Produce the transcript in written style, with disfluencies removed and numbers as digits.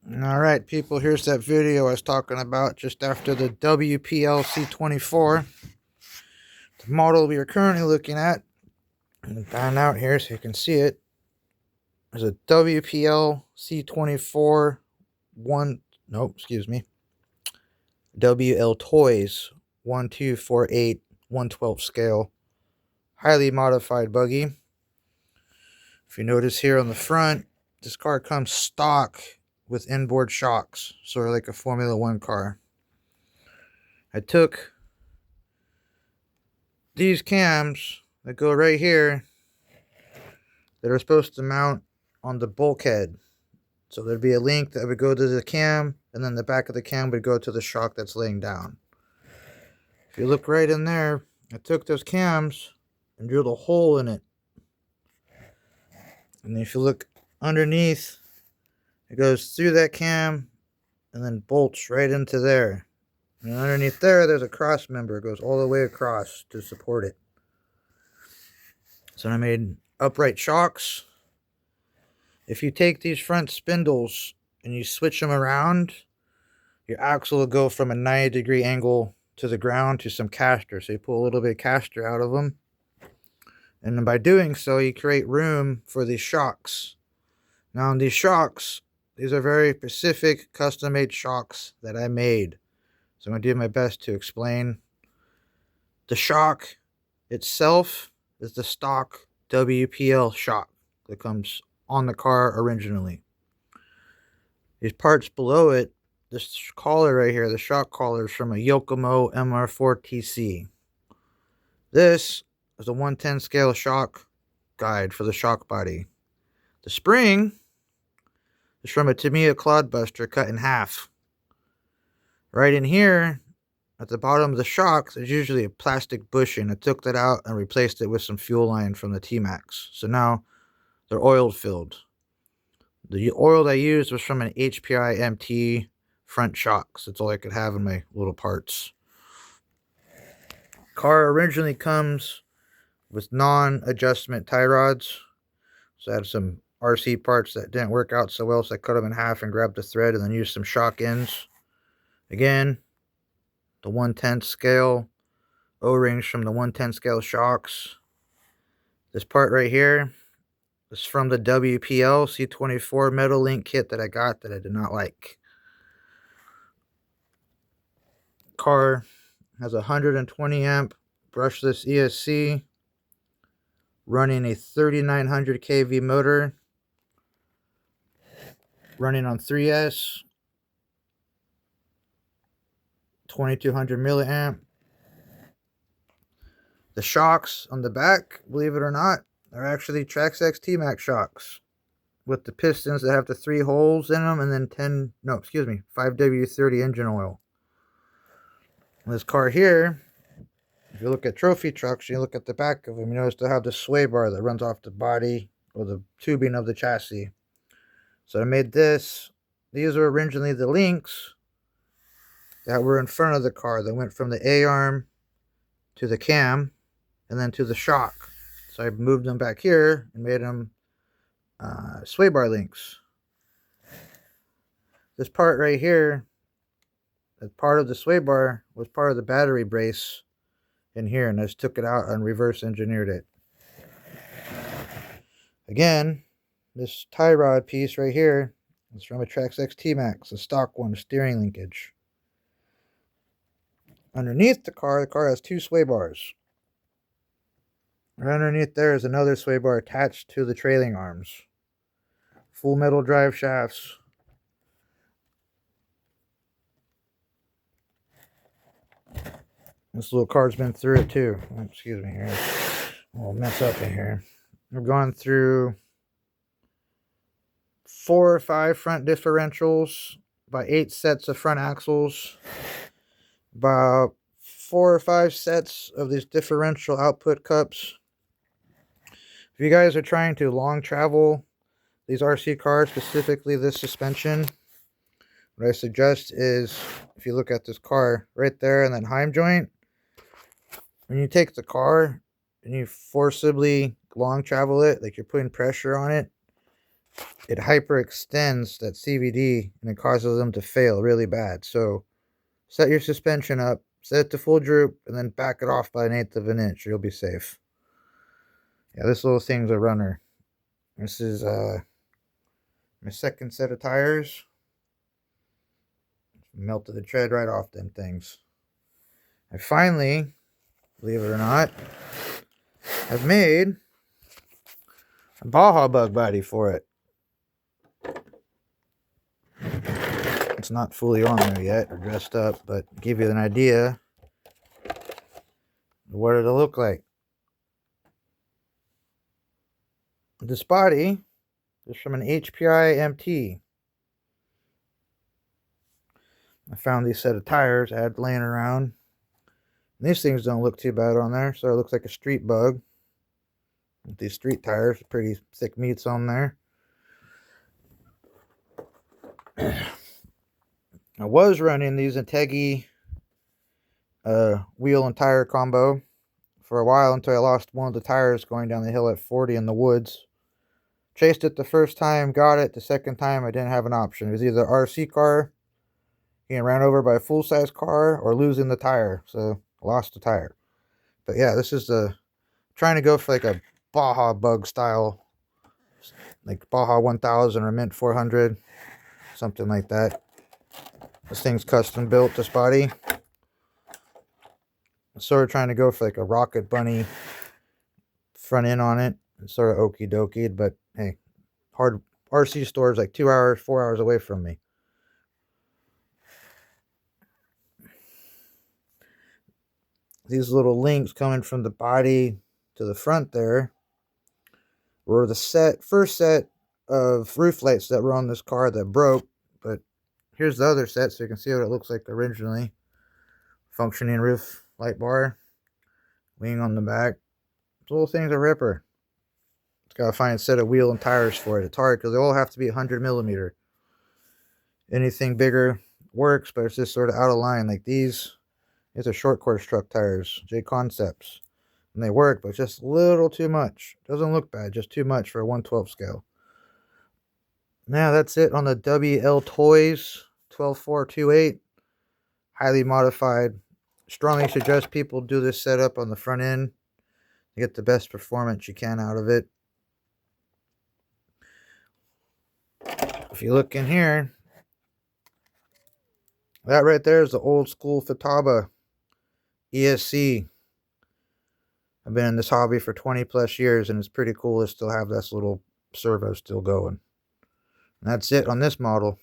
All right, people, here's that video I was talking about just after the WPL-C24. The model we are currently looking at, and pan out here so you can see it, is a WPL-C24 Wltoys 1248 112 scale, highly modified buggy. If you notice here on the front, this car comes stock with inboard shocks, sort of like a Formula One car. I took these cams that go right here that are supposed to mount on the bulkhead. So there'd be a link that would go to the cam, and then the back of the cam would go to the shock that's laying down. If you look right in there, I took those cams and drilled a hole in it. And if you look underneath, it goes through that cam and then bolts right into there. And underneath there, there's a cross member. It goes all the way across to support it. So I made upright shocks. If you take these front spindles and you switch them around, your axle will go from a 90-degree angle to the ground to some caster. So you pull a little bit of caster out of them. And then by doing so, you create room for these shocks. Now on these shocks, these are very specific custom-made shocks that I made. So I'm going to do my best to explain. The shock itself is the stock WPL shock that comes on the car originally. These parts below it, this collar right here, the shock collar, is from a Yokomo MR4TC. This is a 110 scale shock guide for the shock body. The spring is from a Tamiya clodbuster cut in half. Right in here, at the bottom of the shock, there's usually a plastic bushing. I took that out and replaced it with some fuel line from the T-Max. So now they're oil filled. The oil I used was from an HPI MT front shocks. That's all I could have in my little parts. Car originally comes with non-adjustment tie rods. So I had some RC parts that didn't work out so well, so I cut them in half and grabbed the thread and then used some shock ends. Again, the 1/10 scale O-rings from the 1/10 scale shocks. This part right here is from the WPL C24 metal link kit that I got that I did not like. Car has a 120 amp brushless ESC running a 3900 kV motor, running on 3S, 2200 milliamp. The shocks on the back, believe it or not, are actually Traxxas T-Max shocks with the pistons that have the 3 holes in them and then 5W30 engine oil. This car here, if you look at trophy trucks, you look at the back of them, you notice they have the sway bar that runs off the body or the tubing of the chassis. So I made this. These were originally the links that were in front of the car that went from the A-arm to the cam and then to the shock. So I moved them back here and made them sway bar links. This part right here, that part of the sway bar, was part of the battery brace in here, and I just took it out and reverse engineered it. Again, this tie rod piece right here is from a Traxxas T-Max, a stock one, a steering linkage. Underneath the car has 2 sway bars. Right underneath there is another sway bar attached to the trailing arms. Full metal drive shafts. This little car's been through it too. Excuse me here. A little mess up in here. We've gone through 4 or 5 front differentials, by 8 sets of front axles, about 4 or 5 sets of these differential output cups. If you guys are trying to long travel these RC cars, specifically this suspension, what I suggest is, if you look at this car right there and that heim joint, when you take the car and you forcibly long travel it, like you're putting pressure on it, it hyperextends that CVD and it causes them to fail really bad. So set your suspension up, set it to full droop, and then back it off by 1/8 of an inch. You'll be safe. Yeah, this little thing's a runner. This is my second set of tires. Melted the tread right off them things. I finally, believe it or not, have made a Baja bug body for it. It's not fully on there yet or dressed up, but give you an idea of what it'll look like. This body is from an HPI MT. I found these set of tires I had laying around. And these things don't look too bad on there, so it looks like a street bug. With these street tires, pretty thick meats on there. I was running these Integi wheel and tire combo for a while until I lost one of the tires going down the hill at 40 in the woods. Chased it the first time, got it. The second time I didn't have an option. It was either RC car, getting ran over by a full-size car, or losing the tire. So I lost the tire. But yeah, this is trying to go for like a Baja bug style, like Baja 1000 or Mint 400, something like that. This thing's custom built, this body. I'm sort of trying to go for like a Rocket Bunny front end on it. It's sort of okie dokie, but hey, hard RC store is like 2 hours, 4 hours away from me. These little links coming from the body to the front there were the first set of roof lights that were on this car that broke, but here's the other set so you can see what it looks like originally. Functioning roof light bar, wing on the back. This little thing's a ripper. It's got to find a set of wheel and tires for it. It's hard because they all have to be 100mm. Anything bigger works, but it's just sort of out of line. Like these are short course truck tires, J Concepts. And they work, but just a little too much. Doesn't look bad, just too much for a 1/12 scale. Now that's it on the Wltoys 12428. Highly modified. Strongly suggest people do this setup on the front end to get the best performance you can out of it. If you look in here, that right there is the old school Futaba ESC. I've been in this hobby for 20 plus years, and it's pretty cool to still have this little servo still going. And that's it on this model.